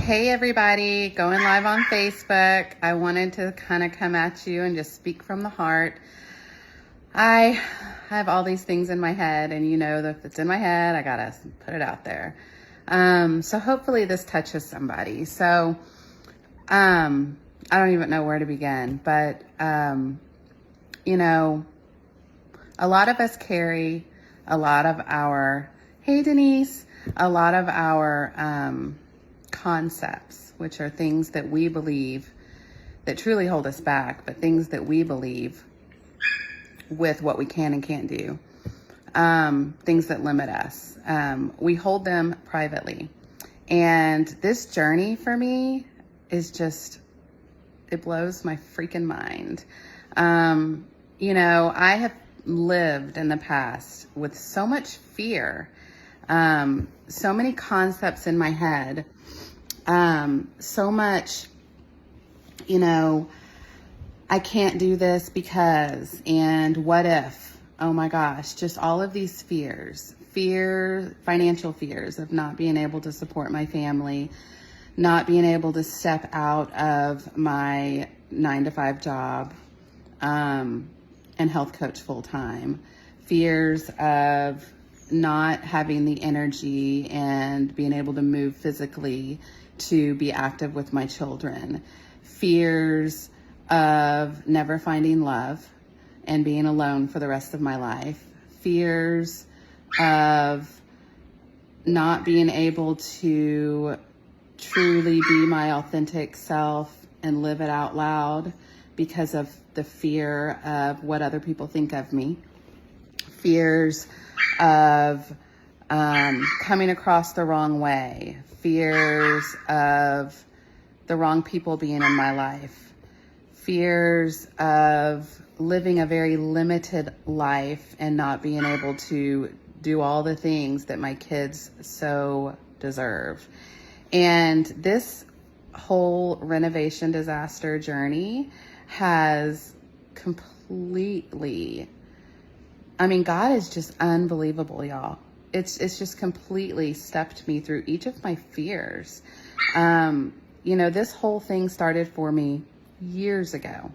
Hey everybody, going live on Facebook. I wanted to kind of come at you and just speak from the heart. I have all these things in my head, and you know that if it's in my head, I gotta put it out there. So hopefully this touches somebody. So I don't even know where to begin, but you know, a lot of us carry a lot of our, hey Denise, a lot of our concepts, which are things that we believe that truly hold us back, but things that we believe with what we can and can't do, things that limit us. We hold them privately. And this journey for me is just, it blows my freaking mind. You know, I have lived in the past with so much fear, so many concepts in my head, so much, you know, I can't do this because, and what if, oh my gosh, just all of these fears, financial fears of not being able to support my family, not being able to step out of my 9-to-5 job, and health coach full time, fears of not having the energy and being able to move physically to be active with my children, fears of never finding love and being alone for the rest of my life, fears of not being able to truly be my authentic self and live it out loud because of the fear of what other people think of me, fears of coming across the wrong way, fears of the wrong people being in my life, fears of living a very limited life and not being able to do all the things that my kids so deserve. And this whole renovation disaster journey has completely, I mean, God is just unbelievable, y'all. It's just completely stepped me through each of my fears. You know, this whole thing started for me years ago.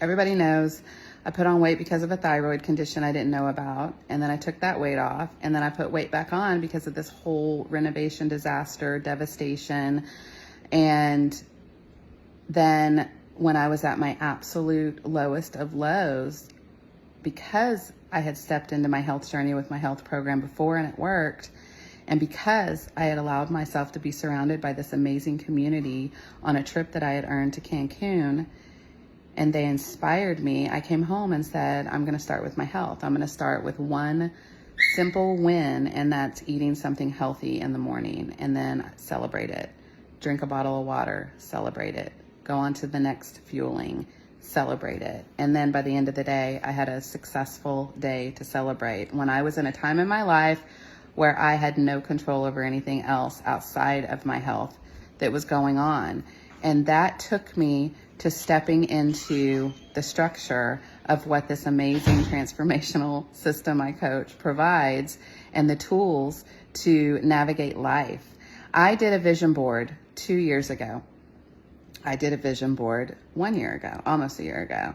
Everybody knows I put on weight because of a thyroid condition I didn't know about. And then I took that weight off, and then I put weight back on because of this whole renovation disaster, devastation. And then when I was at my absolute lowest of lows, because I had stepped into my health journey with my health program before and it worked, and because I had allowed myself to be surrounded by this amazing community on a trip that I had earned to Cancun, and they inspired me, I came home and said, I'm going to start with my health. I'm going to start with one simple win, and that's eating something healthy in the morning, and then celebrate it. Drink a bottle of water, celebrate it. Go on to the next fueling, celebrate it. And then by the end of the day, I had a successful day to celebrate when I was in a time in my life where I had no control over anything else outside of my health that was going on. And that took me to stepping into the structure of what this amazing transformational system I coach provides and the tools to navigate life. I did a vision board 2 years ago. I did a vision board 1 year ago, almost a year ago.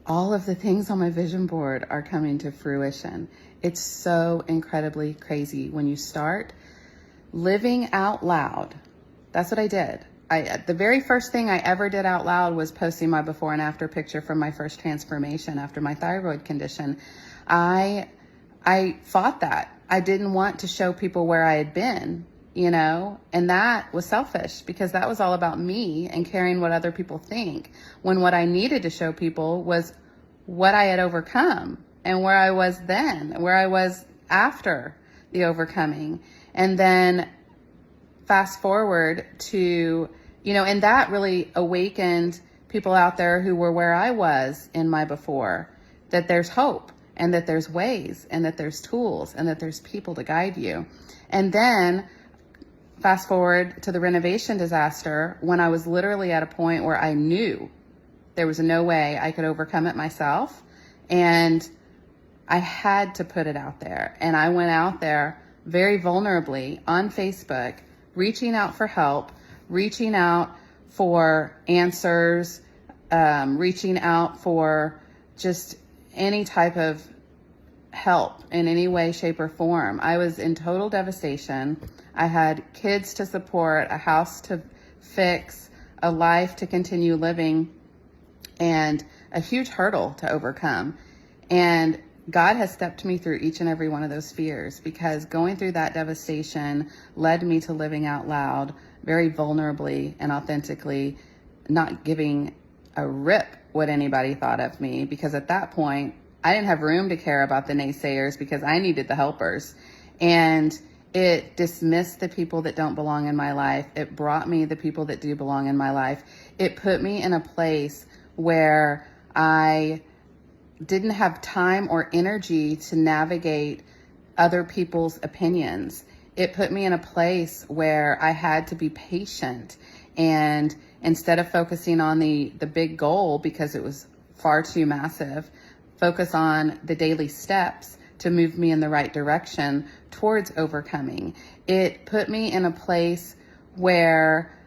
All of the things on my vision board are coming to fruition. It's so incredibly crazy when you start living out loud. That's what I did. The very first thing I ever did out loud was posting my before and after picture from my first transformation after my thyroid condition. I fought that. I didn't want to show people where I had been, you know, and that was selfish because that was all about me and caring what other people think, when what I needed to show people was what I had overcome and where I was then, where I was after the overcoming. And then fast forward to, you know, and that really awakened people out there who were where I was in my before, that there's hope and that there's ways and that there's tools and that there's people to guide you. And then fast forward to the renovation disaster, when I was literally at a point where I knew there was no way I could overcome it myself. And I had to put it out there. And I went out there very vulnerably on Facebook, reaching out for help reaching out for answers, reaching out for just any type of help in any way, shape, or form. I was in total devastation. I had kids to support, a house to fix, a life to continue living, and a huge hurdle to overcome. And God has stepped me through each and every one of those fears, because going through that devastation led me to living out loud, very vulnerably and authentically, not giving a rip what anybody thought of me, because at that point, I didn't have room to care about the naysayers because I needed the helpers. And it dismissed the people that don't belong in my life. It brought me the people that do belong in my life. It put me in a place where I didn't have time or energy to navigate other people's opinions. It put me in a place where I had to be patient, and instead of focusing on the big goal, because it was far too massive, focus on the daily steps to move me in the right direction towards overcoming. It put me in a place where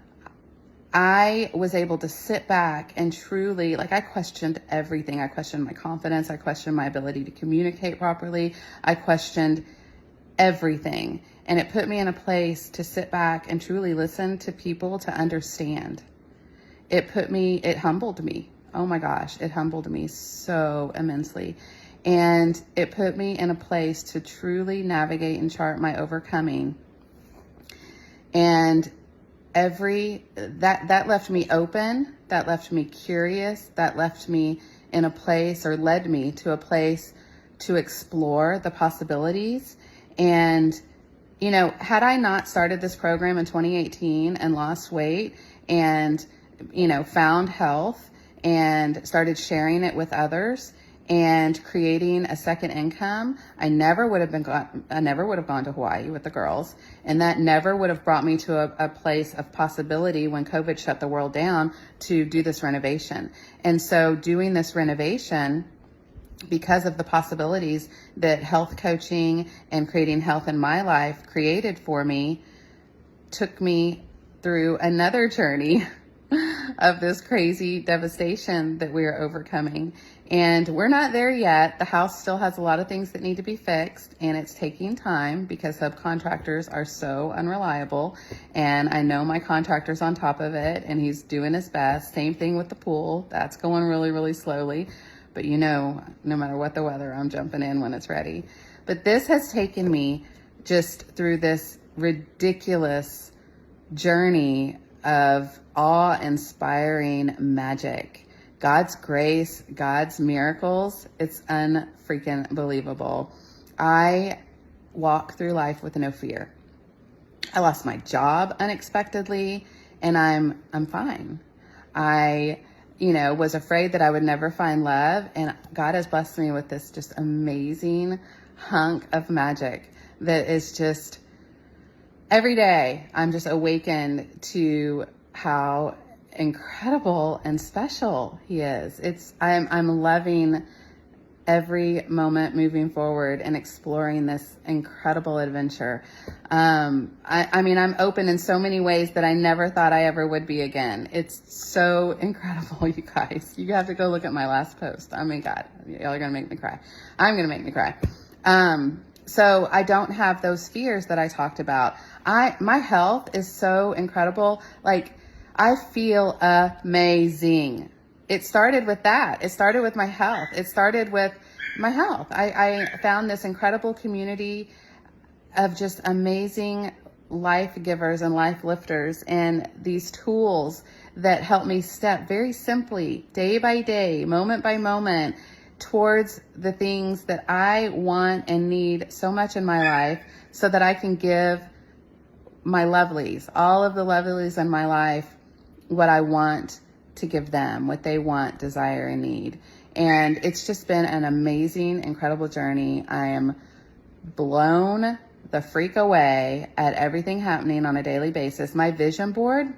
I was able to sit back and truly, I questioned everything. I questioned my confidence. I questioned my ability to communicate properly. I questioned everything. And it put me in a place to sit back and truly listen to people, to understand. It humbled me. Oh my gosh, it humbled me so immensely. And it put me in a place to truly navigate and chart my overcoming. And that left me open, that left me curious, that left me in a place, or led me to a place to explore the possibilities. And, had I not started this program in 2018 and lost weight and, found health and started sharing it with others and creating a second income, I never would have gone to Hawaii with the girls, and that never would have brought me to a place of possibility when COVID shut the world down to do this renovation. And so doing this renovation, because of the possibilities that health coaching and creating health in my life created for me, took me through another journey of this crazy devastation that we are overcoming. And we're not there yet. The house still has a lot of things that need to be fixed, and it's taking time because subcontractors are so unreliable. And I know my contractor's on top of it, and he's doing his best. Same thing with the pool. That's going really, really slowly. But no matter what the weather, I'm jumping in when it's ready. But this has taken me just through this ridiculous journey of awe-inspiring magic. God's grace, God's miracles, it's unfreaking believable. I walk through life with no fear. I lost my job unexpectedly, and I'm fine. I was afraid that I would never find love, and God has blessed me with this just amazing hunk of magic that is just, every day I'm just awakened to how incredible and special he is. I'm loving every moment moving forward and exploring this incredible adventure. I'm open in so many ways that I never thought I ever would be again. It's so incredible, you guys. You have to go look at my last post. Oh my God, y'all are gonna make me cry. I'm gonna make me cry. So I don't have those fears that I talked about. My health is so incredible. I feel amazing. It started with that. It started with my health. I found this incredible community of just amazing life givers and life lifters, and these tools that help me step very simply, day by day, moment by moment, towards the things that I want and need so much in my life, so that I can give my lovelies, all of the lovelies in my life, what I want to give them, what they want, desire, and need. And it's just been an amazing, incredible journey. I am blown the freak away at everything happening on a daily basis. My vision board,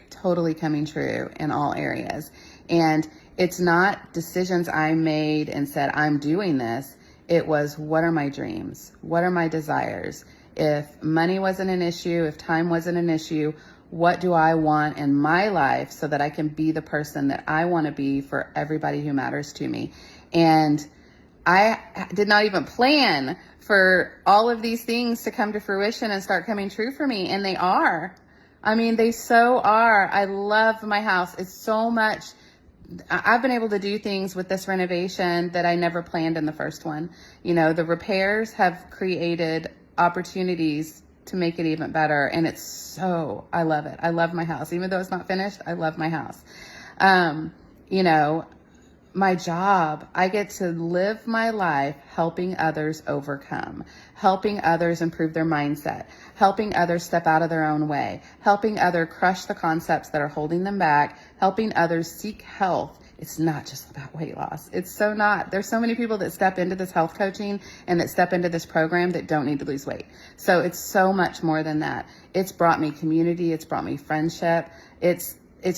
totally coming true in all areas. And it's not decisions I made and said, I'm doing this. It was, what are my dreams? What are my desires? If money wasn't an issue, if time wasn't an issue, what do I want in my life so that I can be the person that I want to be for everybody who matters to me. And I did not even plan for all of these things to come to fruition and start coming true for me. And they are. I mean, they so are. I love my house. It's so much. I've been able to do things with this renovation that I never planned in the first one. You know, the repairs have created opportunities to make it even better. And I love it. I love my house. Even though it's not finished, I love my house. You know, my job, I get to live my life helping others overcome, helping others improve their mindset, helping others step out of their own way, helping others crush the concepts that are holding them back, helping others seek health. It's not just about weight loss. It's so not. There's so many people that step into this health coaching and that step into this program that don't need to lose weight. So it's so much more than that. It's brought me community. It's brought me friendship. It's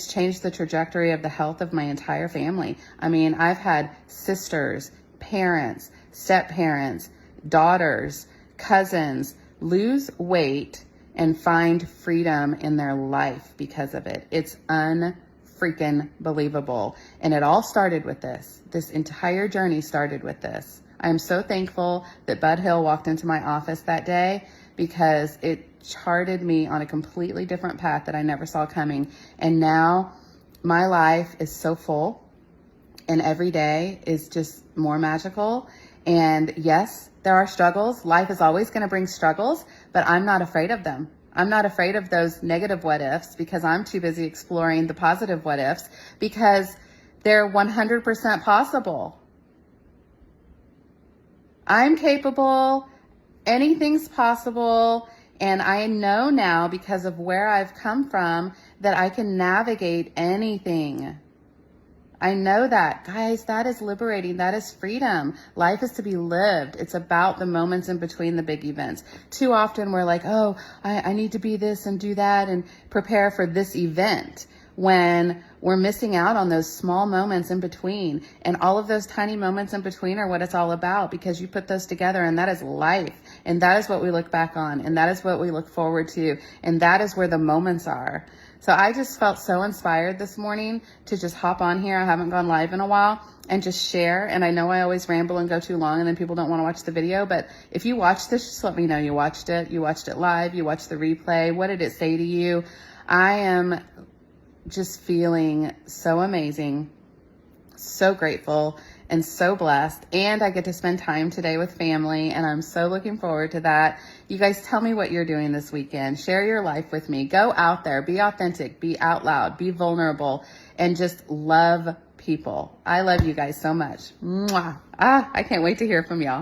changed the trajectory of the health of my entire family. I mean, I've had sisters, parents, step-parents, daughters, cousins lose weight and find freedom in their life because of it. It's unfreaking believable. And it all started with this. This entire journey started with this. I am so thankful that Bud Hill walked into my office that day because it charted me on a completely different path that I never saw coming. And now my life is so full and every day is just more magical. And yes, there are struggles. Life is always going to bring struggles, but I'm not afraid of them. I'm not afraid of those negative what ifs because I'm too busy exploring the positive what ifs because they're 100% possible. I'm capable. Anything's possible. And I know now because of where I've come from that I can navigate anything. I know that. Guys, that is liberating. That is freedom. Life is to be lived. It's about the moments in between the big events. Too often we're like, oh, I need to be this and do that and prepare for this event, when we're missing out on those small moments in between. And all of those tiny moments in between are what it's all about, because you put those together and that is life. And that is what we look back on. And that is what we look forward to. And that is where the moments are. So I just felt so inspired this morning to just hop on here. I haven't gone live in a while and just share. And I know I always ramble and go too long and then people don't want to watch the video, but if you watched this, just let me know you watched it live, you watched the replay. What did it say to you? I am just feeling so amazing, so grateful, and so blessed. And I get to spend time today with family, and I'm so looking forward to that. You guys tell me what you're doing this weekend. Share your life with me. Go out there, be authentic, be out loud, be vulnerable, and just love people. I love you guys so much. Mwah. I can't wait to hear from y'all.